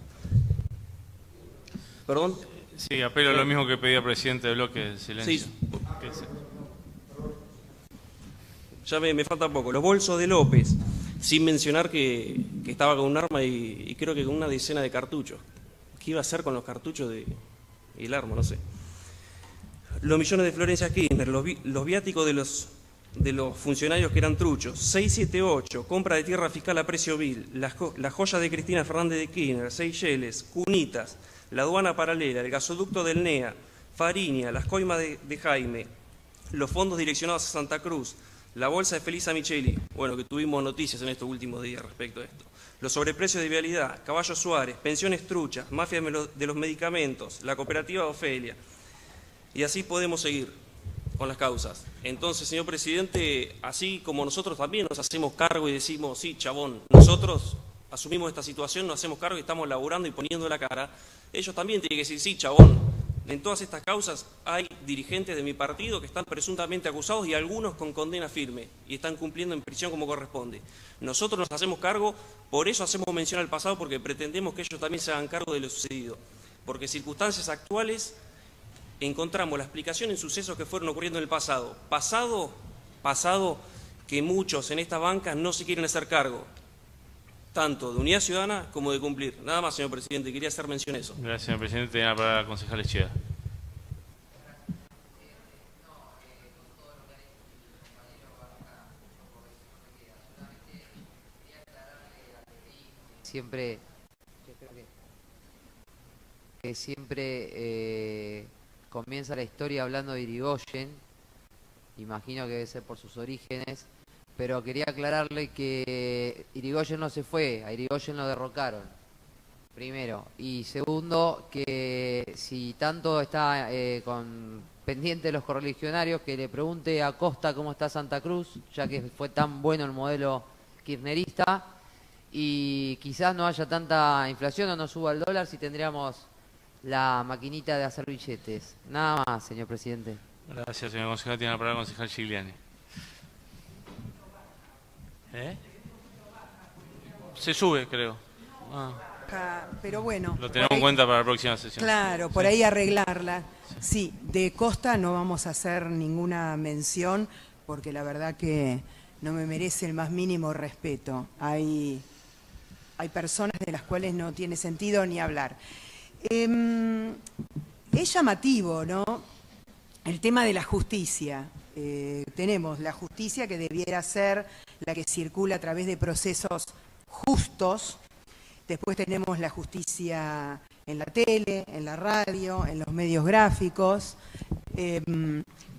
¿Perdón? Sí, apelo a lo mismo que pedía el presidente de bloque, silencio. Sí. Ya me falta poco. Los bolsos de López, sin mencionar que estaba con un arma y creo que con una decena de cartuchos. ¿Qué iba a hacer con los cartuchos y el arma? No sé. Los millones de Florencia Kirchner, los viáticos de los funcionarios que eran truchos, 678, compra de tierra fiscal a precio vil, las joyas de Cristina Fernández de Kirchner, Seychelles, Cunitas, la aduana paralela, el gasoducto del NEA, Fariña, las coimas de Jaime, los fondos direccionados a Santa Cruz, la bolsa de Felisa Micheli, bueno, que tuvimos noticias en estos últimos días respecto a esto, los sobreprecios de vialidad, Caballo Suárez, pensiones truchas, mafia de los medicamentos, la cooperativa Ofelia, y así podemos seguir con las causas. Entonces, señor presidente, así como nosotros también nos hacemos cargo y decimos, sí, chabón, nosotros asumimos esta situación, nos hacemos cargo y estamos laburando y poniendo la cara, ellos también tienen que decir, sí, chabón, en todas estas causas hay dirigentes de mi partido que están presuntamente acusados y algunos con condena firme y están cumpliendo en prisión como corresponde. Nosotros nos hacemos cargo, por eso hacemos mención al pasado, porque pretendemos que ellos también se hagan cargo de lo sucedido, porque circunstancias actuales encontramos la explicación en sucesos que fueron ocurriendo en el pasado. Pasado que muchos en estas bancas no se quieren hacer cargo, tanto de unidad ciudadana como de cumplir. Nada más, señor presidente, quería hacer mención a eso. Gracias, señor presidente. Tiene la palabra el concejal Echea. Siempre comienza la historia hablando de Irigoyen, imagino que debe ser por sus orígenes, pero quería aclararle que Irigoyen no se fue, a Irigoyen lo derrocaron, primero, y segundo, que si tanto está pendiente de los correligionarios, que le pregunte a Costa cómo está Santa Cruz, ya que fue tan bueno el modelo kirchnerista, y quizás no haya tanta inflación o no suba el dólar si tendríamos la maquinita de hacer billetes. Nada más, señor presidente. Gracias, señor concejal. Tiene la palabra el concejal Gigliani. Se sube, creo. Pero bueno. Lo tenemos en cuenta para la próxima sesión. Claro, por ahí arreglarla. Sí, de Costa no vamos a hacer ninguna mención porque la verdad que no me merece el más mínimo respeto. Hay personas de las cuales no tiene sentido ni hablar. Es llamativo, ¿no? El tema de la justicia. Tenemos la justicia que debiera ser la que circula a través de procesos justos. Después tenemos la justicia en la tele, en la radio, en los medios gráficos.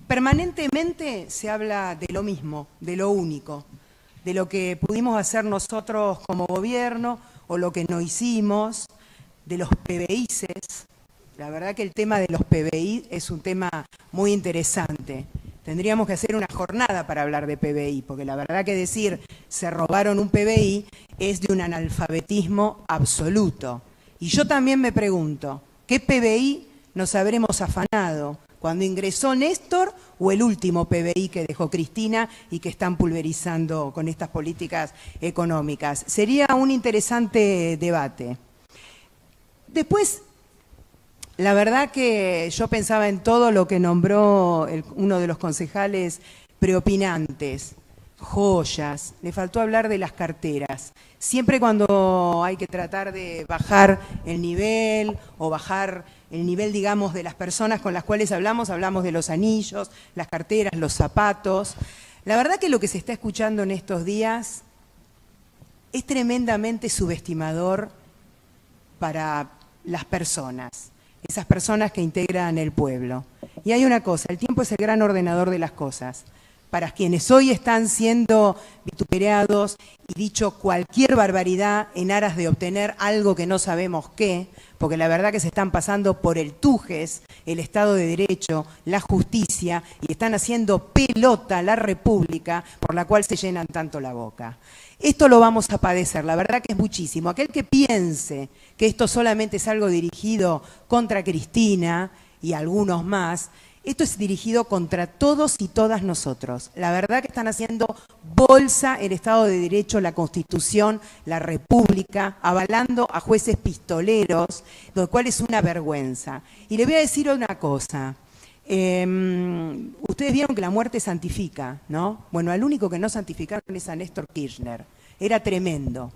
Permanentemente se habla de lo mismo, de lo único, de lo que pudimos hacer nosotros como gobierno o lo que no hicimos, de los PBIs. La verdad que el tema de los PBI es un tema muy interesante. Tendríamos que hacer una jornada para hablar de PBI, porque la verdad que decir se robaron un PBI es de un analfabetismo absoluto. Y yo también me pregunto, ¿qué PBI nos habremos afanado ¿Cuando ingresó Néstor o el último PBI que dejó Cristina y que están pulverizando con estas políticas económicas? Sería un interesante debate. Después, la verdad que yo pensaba en todo lo que nombró uno de los concejales preopinantes. Joyas, le faltó hablar de las carteras. Siempre cuando hay que tratar de bajar el nivel o bajar el nivel, digamos, de las personas con las cuales hablamos de los anillos, las carteras, los zapatos. La verdad que lo que se está escuchando en estos días es tremendamente subestimador para las personas, esas personas que integran el pueblo. Y hay una cosa, el tiempo es el gran ordenador de las cosas. Para quienes hoy están siendo vituperados y dicho cualquier barbaridad en aras de obtener algo que no sabemos qué, porque la verdad que se están pasando por el tujes el Estado de Derecho, la justicia, y están haciendo pelota la República por la cual se llenan tanto la boca. Esto lo vamos a padecer, la verdad que es muchísimo. Aquel que piense que esto solamente es algo dirigido contra Cristina y algunos más, esto es dirigido contra todos y todas nosotros. La verdad que están haciendo bolsa el Estado de Derecho, la Constitución, la República, avalando a jueces pistoleros, lo cual es una vergüenza. Y le voy a decir una cosa. Ustedes vieron que la muerte santifica, ¿no? Bueno, al único que no santificaron es a Néstor Kirchner. Era tremendo.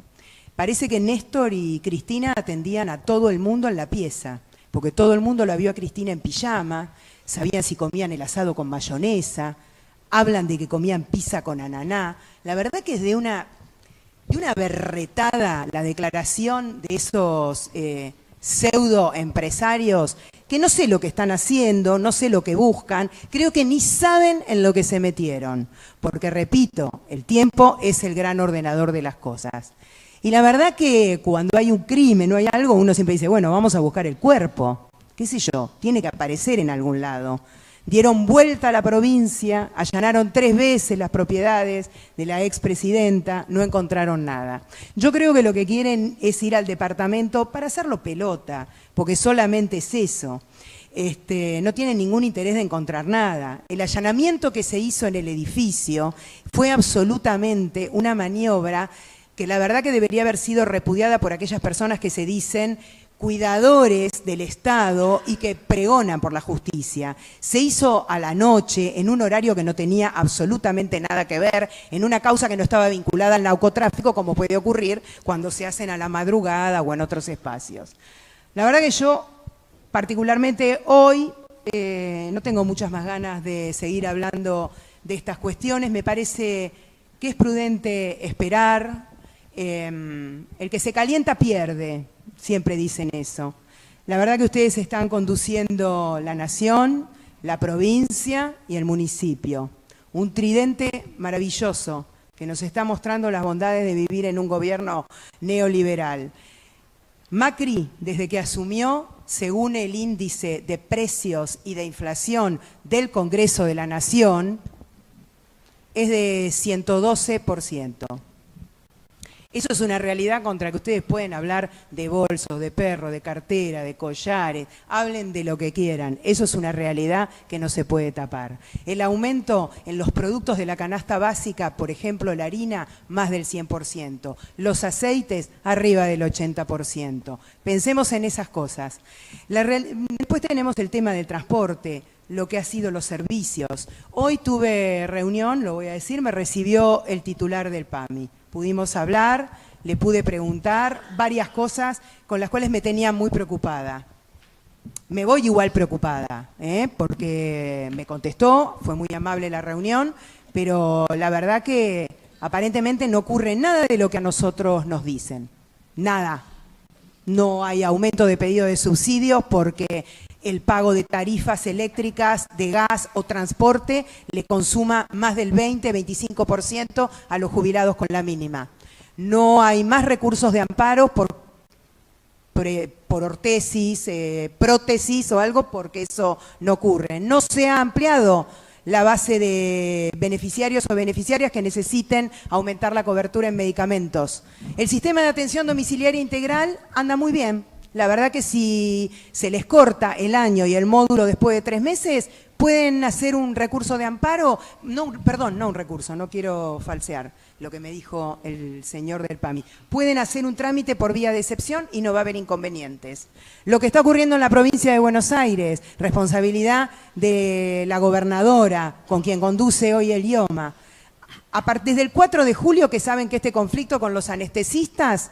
Parece que Néstor y Cristina atendían a todo el mundo en la pieza, porque todo el mundo la vio a Cristina en pijama, sabían si comían el asado con mayonesa, hablan de que comían pizza con ananá. La verdad que es de una berretada la declaración de esos pseudo empresarios que no sé lo que están haciendo, no sé lo que buscan, creo que ni saben en lo que se metieron, porque repito, el tiempo es el gran ordenador de las cosas. Y la verdad que cuando hay un crimen o hay algo, uno siempre dice, bueno, vamos a buscar el cuerpo. Qué sé yo, tiene que aparecer en algún lado. Dieron vuelta a la provincia, allanaron 3 veces las propiedades de la expresidenta, no encontraron nada. Yo creo que lo que quieren es ir al departamento para hacerlo pelota, porque solamente es eso. No tienen ningún interés de encontrar nada. El allanamiento que se hizo en el edificio fue absolutamente una maniobra que la verdad que debería haber sido repudiada por aquellas personas que se dicen cuidadores del Estado y que pregonan por la justicia. Se hizo a la noche, en un horario que no tenía absolutamente nada que ver, en una causa que no estaba vinculada al narcotráfico, como puede ocurrir cuando se hacen a la madrugada o en otros espacios. La verdad que yo, particularmente hoy, no tengo muchas más ganas de seguir hablando de estas cuestiones. Me parece que es prudente esperar. El que se calienta pierde. Siempre dicen eso. La verdad que ustedes están conduciendo la nación, la provincia y el municipio. Un tridente maravilloso que nos está mostrando las bondades de vivir en un gobierno neoliberal. Macri, desde que asumió, según el índice de precios y de inflación del Congreso de la Nación, es de 112%. Eso es una realidad contra que ustedes pueden hablar de bolsos, de perro, de cartera, de collares, hablen de lo que quieran. Eso es una realidad que no se puede tapar. El aumento en los productos de la canasta básica, por ejemplo la harina, más del 100%. Los aceites, arriba del 80%. Pensemos en esas cosas. Después tenemos el tema del transporte, lo que ha sido los servicios. Hoy tuve reunión, lo voy a decir, me recibió el titular del PAMI. Pudimos hablar, le pude preguntar varias cosas con las cuales me tenía muy preocupada. Me voy igual preocupada, porque me contestó, fue muy amable la reunión, pero la verdad que aparentemente no ocurre nada de lo que a nosotros nos dicen. Nada. No hay aumento de pedido de subsidios porque el pago de tarifas eléctricas, de gas o transporte le consuma más del 20-25% a los jubilados con la mínima. No hay más recursos de amparo por ortesis, prótesis o algo, porque eso no ocurre. No se ha ampliado la base de beneficiarios o beneficiarias que necesiten aumentar la cobertura en medicamentos. El sistema de atención domiciliaria integral anda muy bien. La verdad que si se les corta el año y el módulo después de 3 meses, pueden hacer un recurso de amparo, no, perdón, no un recurso, no quiero falsear lo que me dijo el señor del PAMI. Pueden hacer un trámite por vía de excepción y no va a haber inconvenientes. Lo que está ocurriendo en la provincia de Buenos Aires, responsabilidad de la gobernadora, con quien conduce hoy el IOMA. Desde el 4 de julio, que saben que este conflicto con los anestesistas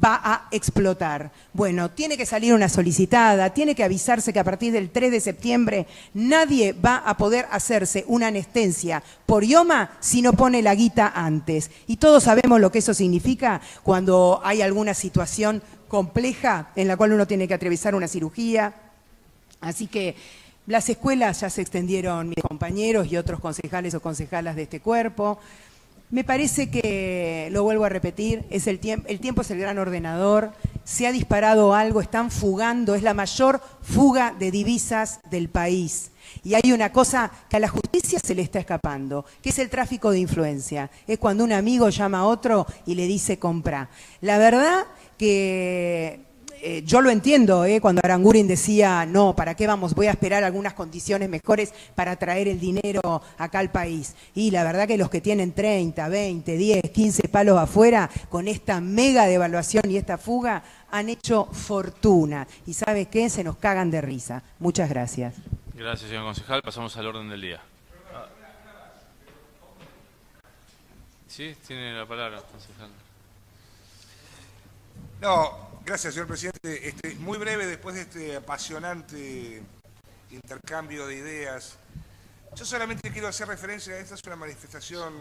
va a explotar. Bueno, tiene que salir una solicitada, tiene que avisarse que a partir del 3 de septiembre nadie va a poder hacerse una anestesia por IOMA si no pone la guita antes. Y todos sabemos lo que eso significa cuando hay alguna situación compleja en la cual uno tiene que atravesar una cirugía. Así que las escuelas ya se extendieron, mis compañeros y otros concejales o concejalas de este cuerpo. Me parece que, lo vuelvo a repetir, el tiempo es el gran ordenador, se ha disparado algo, están fugando, es la mayor fuga de divisas del país. Y hay una cosa que a la justicia se le está escapando, que es el tráfico de influencia. Es cuando un amigo llama a otro y le dice compra. La verdad que yo lo entiendo, cuando Aranguren decía, no, ¿para qué vamos? Voy a esperar algunas condiciones mejores para traer el dinero acá al país. Y la verdad que los que tienen 30, 20, 10, 15 palos afuera, con esta mega devaluación y esta fuga, han hecho fortuna. ¿Y sabe qué? Se nos cagan de risa. Muchas gracias. Gracias, señor concejal. Pasamos al orden del día. Sí, tiene la palabra, concejal. No, gracias, señor presidente. Muy breve, después de este apasionante intercambio de ideas, yo solamente quiero hacer referencia a esta, es una manifestación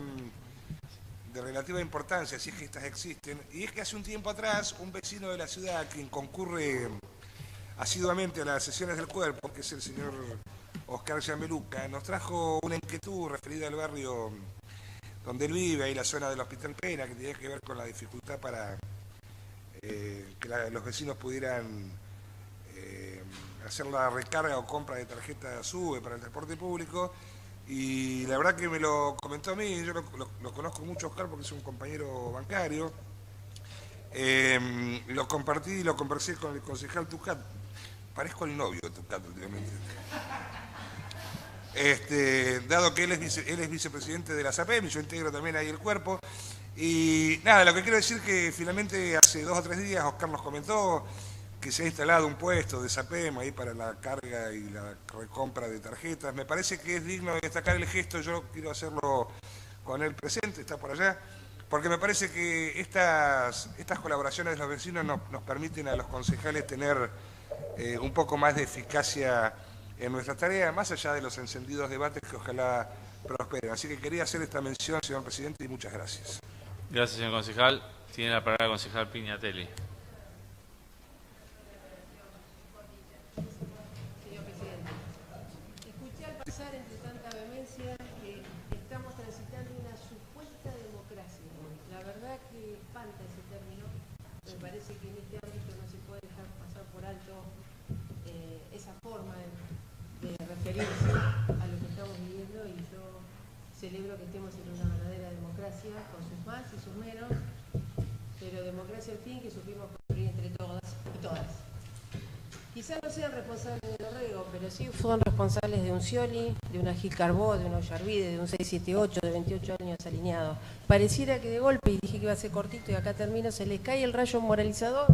de relativa importancia, si es que estas existen, y es que hace un tiempo atrás un vecino de la ciudad, quien concurre asiduamente a las sesiones del cuerpo, que es el señor Oscar Yameluca, nos trajo una inquietud referida al barrio donde él vive, ahí la zona del Hospital Pena, que tenía que ver con la dificultad para que los vecinos pudieran hacer la recarga o compra de tarjeta SUBE para el transporte público, y la verdad que me lo comentó a mí. Yo lo conozco mucho, Oscar, porque es un compañero bancario. Lo compartí y lo conversé con el concejal Tucat. Parezco el novio de Tucat últimamente. Dado que él es vicepresidente de la SAPEM, y yo integro también ahí el cuerpo. Y nada, lo que quiero decir que finalmente hace 2 o 3 días Oscar nos comentó que se ha instalado un puesto de SAPEM ahí para la carga y la recompra de tarjetas. Me parece que es digno de destacar el gesto, yo quiero hacerlo con él presente, está por allá, porque me parece que estas colaboraciones de los vecinos nos permiten a los concejales tener un poco más de eficacia en nuestra tarea, más allá de los encendidos debates que ojalá prosperen. Así que quería hacer esta mención, señor presidente, y muchas gracias. Gracias, señor concejal. Tiene la palabra el concejal Piñatelli. Señor presidente, escuché al pasar entre tanta vehemencia que estamos transitando una supuesta democracia. La verdad que espanta ese término. Me parece que en este ámbito no se puede dejar pasar por alto esa forma de referirse a lo que estamos viviendo, y yo celebro que estemos en una verdadera democracia, con sus más y sus menos, pero democracia al fin que supimos construir entre todas y todas. Quizás no sean responsables de Dorrego, pero sí son responsables de un Scioli, de una Gil Carbó, de un Ollarvide, de un 678, de 28 años alineados. Pareciera que de golpe, y dije que iba a ser cortito y acá termino, se les cae el rayo moralizador,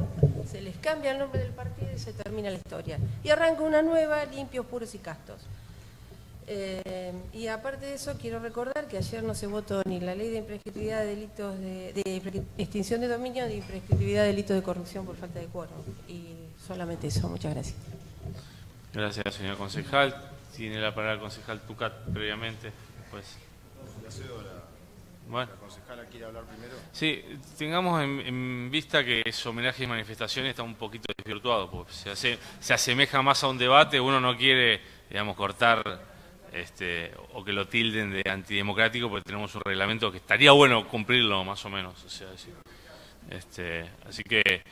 se les cambia el nombre del partido y se termina la historia. Y arranca una nueva, limpios, puros y castos. Y aparte de eso, quiero recordar que ayer no se votó ni la ley de imprescriptibilidad de delitos de extinción de dominio ni imprescriptibilidad de delitos de corrupción por falta de quórum. Y solamente eso. Muchas gracias. Gracias, señor concejal. Tiene la palabra el concejal Tucat previamente. Pues. Bueno. ¿La concejala quiere hablar primero? Sí, tengamos en vista que ese homenaje y manifestaciones está un poquito desvirtuado, porque se asemeja más a un debate. Uno no quiere, digamos, cortar o que lo tilden de antidemocrático, porque tenemos un reglamento que estaría bueno cumplirlo más o menos. O sea, así que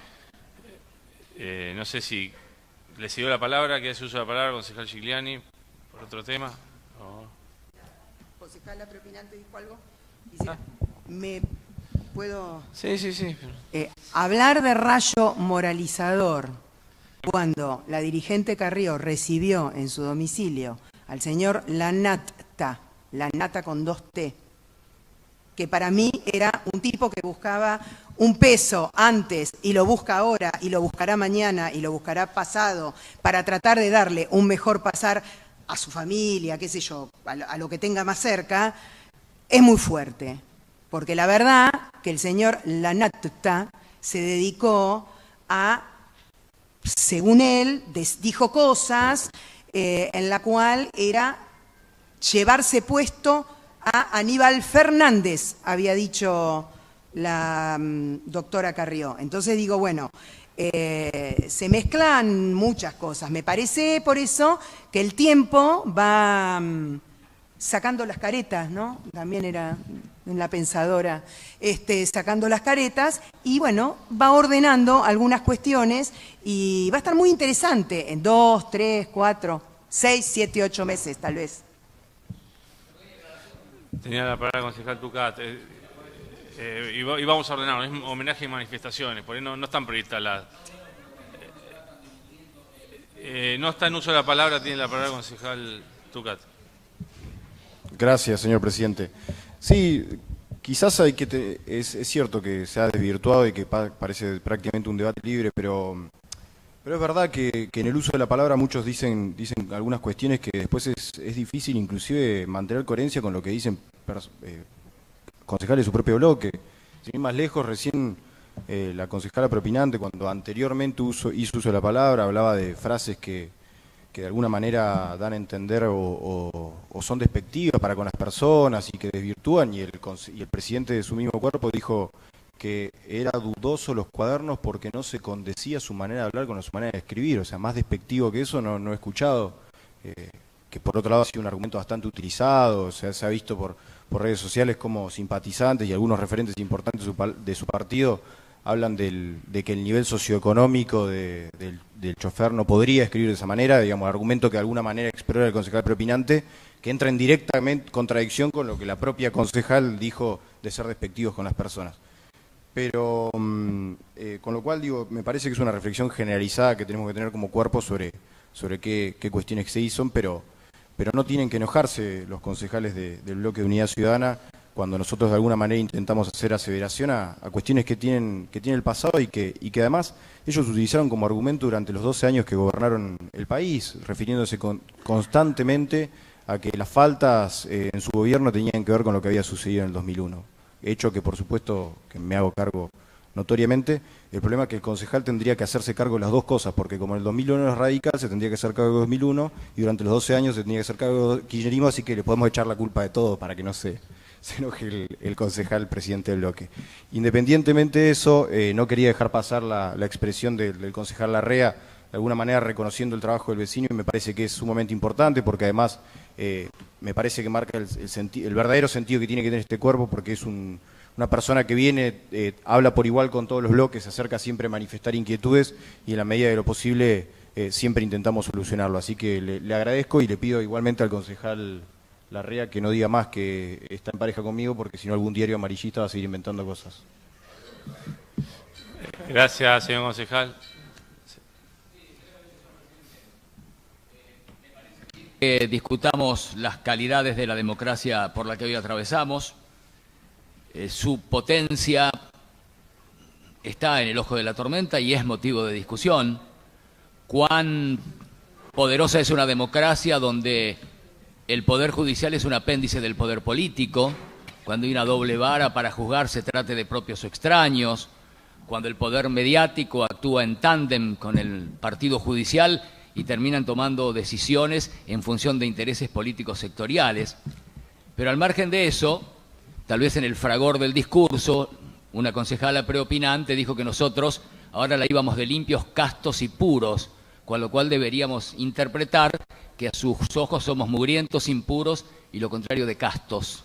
no sé si le siguió la palabra, que hace uso de la palabra, concejal Gigliani, por otro tema. Concejal, la propinante dijo algo. ¿Me puedo...? Sí. Hablar de rayo moralizador cuando la dirigente Carrió recibió en su domicilio al señor Lanata con 2 T, que para mí era un tipo que buscaba un peso antes y lo busca ahora y lo buscará mañana y lo buscará pasado para tratar de darle un mejor pasar a su familia, qué sé yo, a lo que tenga más cerca, es muy fuerte. Porque la verdad que el señor Lanata se dedicó a, según él, dijo cosas en la cual era llevarse puesto a Aníbal Fernández, había dicho la doctora Carrió. Entonces digo, bueno, se mezclan muchas cosas. Me parece por eso que el tiempo va sacando las caretas, ¿no? También era en la pensadora, sacando las caretas y bueno, va ordenando algunas cuestiones y va a estar muy interesante en 2, 3, 4, 6, 7, 8 meses tal vez. Tenía la palabra el concejal Tucat. Y vamos a ordenar, es homenaje y manifestaciones, por ahí no están previstas las... no está en uso de la palabra, tiene la palabra el concejal Tucat. Gracias, señor presidente. Sí, quizás es cierto que se ha desvirtuado y que parece prácticamente un debate libre, pero es verdad que en el uso de la palabra muchos dicen algunas cuestiones que después es difícil inclusive mantener coherencia con lo que dicen concejales de su propio bloque. Sin ir más lejos, recién la concejala propinante, cuando anteriormente hizo uso de la palabra, hablaba de frases que de alguna manera dan a entender o son despectivas para con las personas y que desvirtúan, y el presidente de su mismo cuerpo dijo que era dudoso los cuadernos porque no se condecía su manera de hablar con su manera de escribir. O sea, más despectivo que eso no he escuchado, que por otro lado ha sido un argumento bastante utilizado. O sea, se ha visto por redes sociales como simpatizantes y algunos referentes importantes de su partido hablan de que el nivel socioeconómico del chofer no podría escribir de esa manera, digamos, argumento que de alguna manera explora el concejal propinante, que entra en directa contradicción con lo que la propia concejal dijo de ser despectivos con las personas. Pero, con lo cual, digo, me parece que es una reflexión generalizada que tenemos que tener como cuerpo sobre qué cuestiones se hizo, pero no tienen que enojarse los concejales del bloque de Unidad Ciudadana cuando nosotros de alguna manera intentamos hacer aseveración a cuestiones que tienen el pasado y que además ellos utilizaron como argumento durante los 12 años que gobernaron el país, refiriéndose constantemente a que las faltas en su gobierno tenían que ver con lo que había sucedido en el 2001. Hecho que, por supuesto, que me hago cargo notoriamente. El problema es que el concejal tendría que hacerse cargo de las dos cosas, porque como en el 2001 es radical, se tendría que hacer cargo de 2001 y durante los 12 años se tendría que hacer cargo de kirchnerismo, así que le podemos echar la culpa de todo para que no se enoje el concejal presidente del bloque. Independientemente de eso, no quería dejar pasar la expresión del concejal Larrea, de alguna manera reconociendo el trabajo del vecino, y me parece que es sumamente importante porque además me parece que marca el verdadero sentido que tiene que tener este cuerpo, porque es una persona que viene, habla por igual con todos los bloques, se acerca siempre a manifestar inquietudes y en la medida de lo posible siempre intentamos solucionarlo. Así que le agradezco y le pido igualmente al concejal Larrea que no diga más que está en pareja conmigo, porque si no algún diario amarillista va a seguir inventando cosas. Gracias, señor concejal. Discutamos las calidades de la democracia por la que hoy atravesamos. Su potencia está en el ojo de la tormenta y es motivo de discusión. Cuán poderosa es una democracia donde el poder judicial es un apéndice del poder político, cuando hay una doble vara para juzgar se trate de propios o extraños, cuando el poder mediático actúa en tándem con el partido judicial y terminan tomando decisiones en función de intereses políticos sectoriales. Pero al margen de eso, tal vez en el fragor del discurso, una concejala preopinante dijo que nosotros ahora la íbamos de limpios, castos y puros, con lo cual deberíamos interpretar que a sus ojos somos mugrientos, impuros y lo contrario de castos.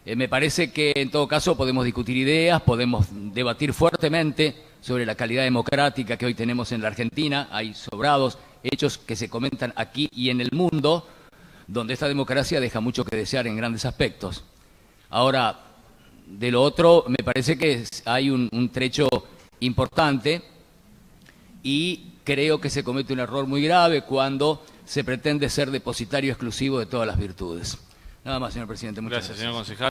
Me parece que en todo caso podemos discutir ideas, podemos debatir fuertemente sobre la calidad democrática que hoy tenemos en la Argentina. Hay sobrados hechos que se comentan aquí y en el mundo, donde esta democracia deja mucho que desear en grandes aspectos. Ahora, de lo otro, me parece que hay un trecho importante y creo que se comete un error muy grave cuando se pretende ser depositario exclusivo de todas las virtudes. Nada más, señor presidente. Muchas gracias. Gracias, señor concejal.